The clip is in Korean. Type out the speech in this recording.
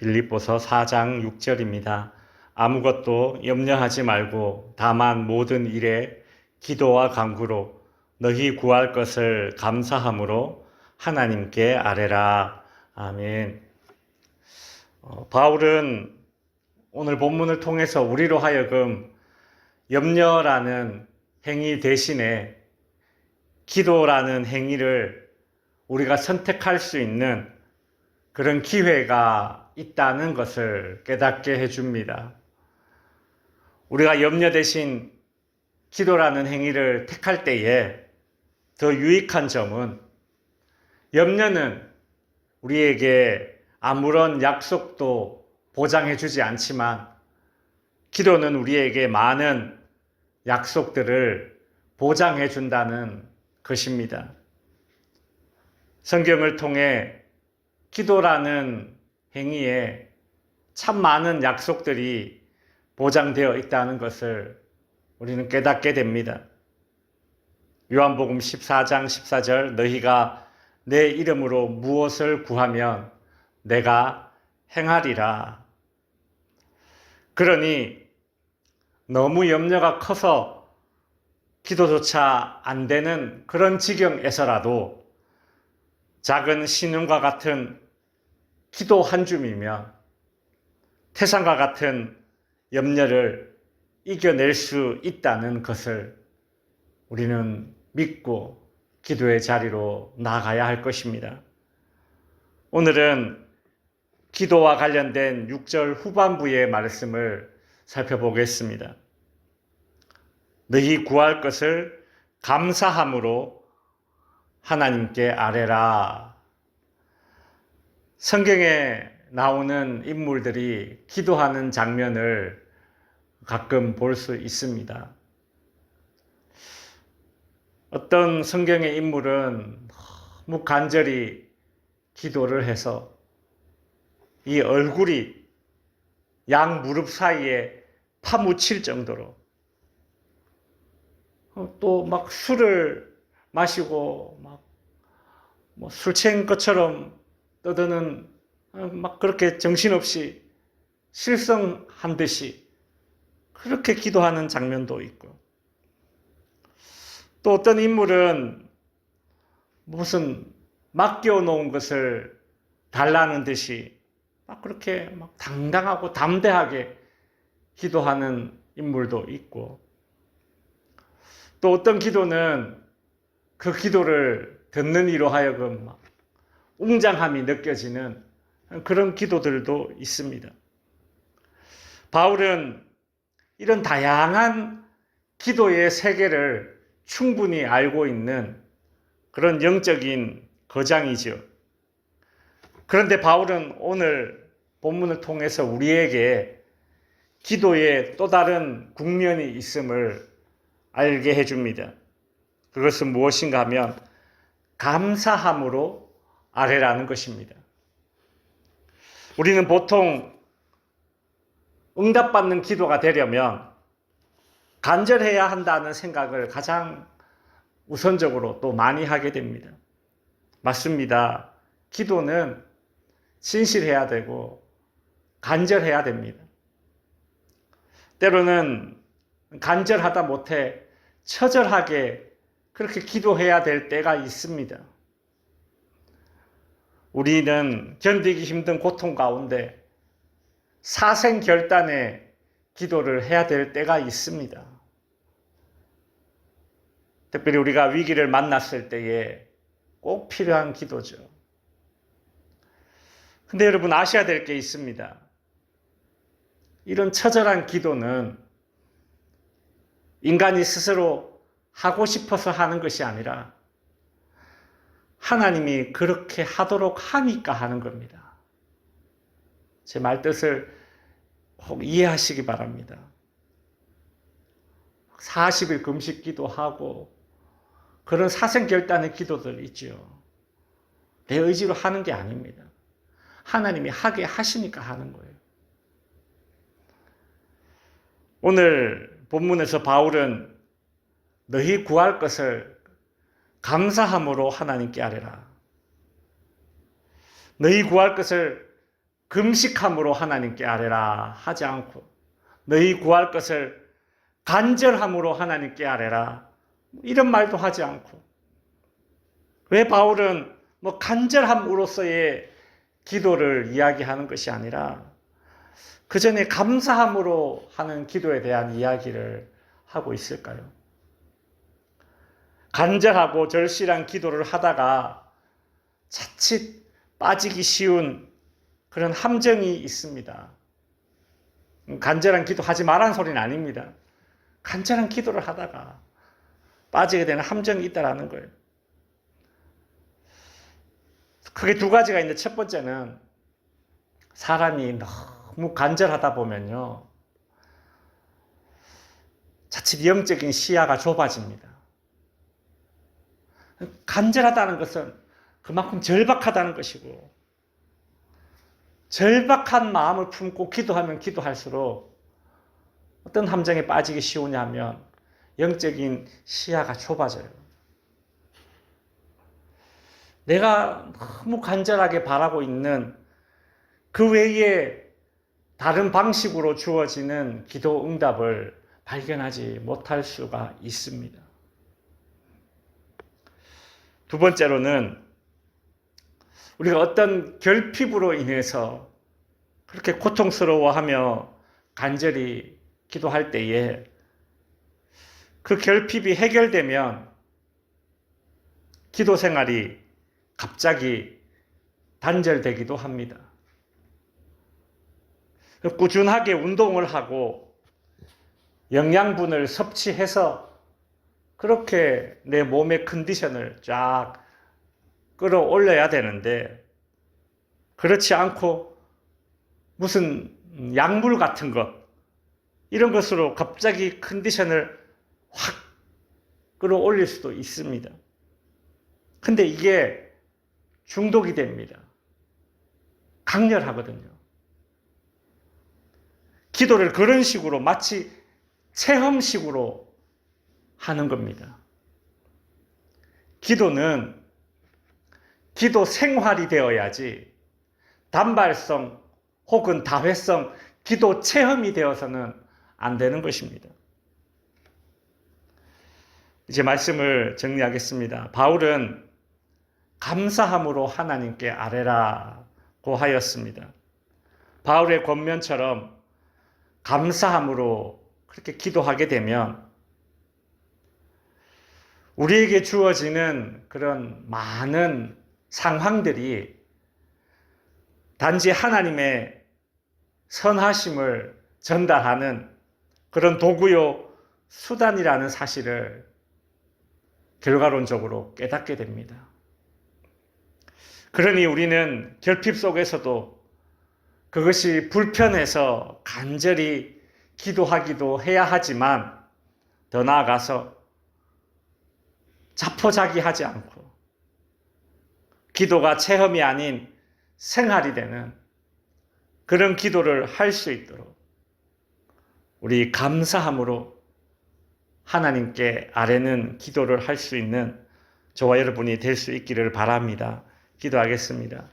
빌립보서 4장 6절입니다. 아무것도 염려하지 말고 다만 모든 일에 기도와 간구로 너희 구할 것을 감사함으로 하나님께 아뢰라. 아멘. 바울은 오늘 본문을 통해서 우리로 하여금 염려라는 행위 대신에 기도라는 행위를 우리가 선택할 수 있는 그런 기회가 있다는 것을 깨닫게 해줍니다. 우리가 염려 대신 기도라는 행위를 택할 때에 더 유익한 점은 염려는 우리에게 아무런 약속도 보장해 주지 않지만 기도는 우리에게 많은 약속들을 보장해 준다는 것입니다. 성경을 통해 기도라는 행위에 참 많은 약속들이 보장되어 있다는 것을 우리는 깨닫게 됩니다. 요한복음 14장 14절 너희가 내 이름으로 무엇을 구하면 내가 행하리라. 그러니 너무 염려가 커서 기도조차 안 되는 그런 지경에서라도 작은 신음과 같은 기도 한 줌이면 태산과 같은 염려를 이겨낼 수 있다는 것을 우리는 믿고 기도의 자리로 나아가야 할 것입니다. 오늘은 기도와 관련된 6절 후반부의 말씀을 살펴보겠습니다. 너희 구할 것을 감사함으로 하나님께 아뢰라. 성경에 나오는 인물들이 기도하는 장면을 가끔 볼 수 있습니다. 어떤 성경의 인물은 너무 간절히 기도를 해서 이 얼굴이 양 무릎 사이에 파묻힐 정도로 또 막 술을 마시고 막 술 취한 것처럼 떠드는 막 그렇게 정신없이 실성한 듯이 그렇게 기도하는 장면도 있고 또 어떤 인물은 무슨 맡겨놓은 것을 달라는 듯이 막 그렇게 막 당당하고 담대하게 기도하는 인물도 있고 또 어떤 기도는 그 기도를 듣는 이로 하여금 막 웅장함이 느껴지는 그런 기도들도 있습니다. 바울은 이런 다양한 기도의 세계를 충분히 알고 있는 그런 영적인 거장이죠. 그런데 바울은 오늘 본문을 통해서 우리에게 기도의 또 다른 국면이 있음을 알게 해줍니다. 그것은 무엇인가 하면 감사함으로 아뢰라는 것입니다. 우리는 보통 응답받는 기도가 되려면 간절해야 한다는 생각을 가장 우선적으로 또 많이 하게 됩니다. 맞습니다. 기도는 진실해야 되고 간절해야 됩니다. 때로는 간절하다 못해 처절하게 그렇게 기도해야 될 때가 있습니다. 우리는 견디기 힘든 고통 가운데 사생결단의 기도를 해야 될 때가 있습니다. 특별히 우리가 위기를 만났을 때에 꼭 필요한 기도죠. 근데 여러분 아셔야 될 게 있습니다. 이런 처절한 기도는 인간이 스스로 하고 싶어서 하는 것이 아니라 하나님이 그렇게 하도록 하니까 하는 겁니다. 제 말뜻을 꼭 이해하시기 바랍니다. 40일 금식 기도하고 그런 사생결단의 기도들 있죠. 내 의지로 하는 게 아닙니다. 하나님이 하게 하시니까 하는 거예요. 오늘 본문에서 바울은 너희 구할 것을 감사함으로 하나님께 아뢰라. 너희 구할 것을 금식함으로 하나님께 아뢰라 하지 않고 너희 구할 것을 간절함으로 하나님께 아뢰라 이런 말도 하지 않고 왜 바울은 간절함으로서의 기도를 이야기하는 것이 아니라 그 전에 감사함으로 하는 기도에 대한 이야기를 하고 있을까요? 간절하고 절실한 기도를 하다가 자칫 빠지기 쉬운 그런 함정이 있습니다. 간절한 기도 하지 말라는 소리는 아닙니다. 간절한 기도를 하다가 빠지게 되는 함정이 있다는 거예요. 크게 두 가지가 있는데 첫 번째는 사람이 너무 간절하다 보면요. 자칫 영적인 시야가 좁아집니다. 간절하다는 것은 그만큼 절박하다는 것이고 절박한 마음을 품고 기도하면 기도할수록 어떤 함정에 빠지기 쉬우냐 하면 영적인 시야가 좁아져요. 내가 너무 간절하게 바라고 있는 그 외에 다른 방식으로 주어지는 기도 응답을 발견하지 못할 수가 있습니다. 두 번째로는 우리가 어떤 결핍으로 인해서 그렇게 고통스러워하며 간절히 기도할 때에 그 결핍이 해결되면 기도 생활이 갑자기 단절되기도 합니다. 꾸준하게 운동을 하고 영양분을 섭취해서 그렇게 내 몸의 컨디션을 쫙 끌어올려야 되는데 그렇지 않고 무슨 약물 같은 것 이런 것으로 갑자기 컨디션을 확 끌어올릴 수도 있습니다. 근데 이게 중독이 됩니다. 강렬하거든요. 기도를 그런 식으로 마치 체험식으로 하는 겁니다. 기도는 기도 생활이 되어야지 단발성 혹은 다회성 기도 체험이 되어서는 안 되는 것입니다. 이제 말씀을 정리하겠습니다. 바울은 감사함으로 하나님께 아뢰라고 하였습니다. 바울의 권면처럼 감사함으로 그렇게 기도하게 되면 우리에게 주어지는 그런 많은 상황들이 단지 하나님의 선하심을 전달하는 그런 도구요 수단이라는 사실을 결과론적으로 깨닫게 됩니다. 그러니 우리는 결핍 속에서도 그것이 불편해서 간절히 기도하기도 해야 하지만 더 나아가서 자포자기하지 않고 기도가 체험이 아닌 생활이 되는 그런 기도를 할 수 있도록 우리 감사함으로 하나님께 아뢰는 기도를 할 수 있는 저와 여러분이 될 수 있기를 바랍니다. 기도하겠습니다.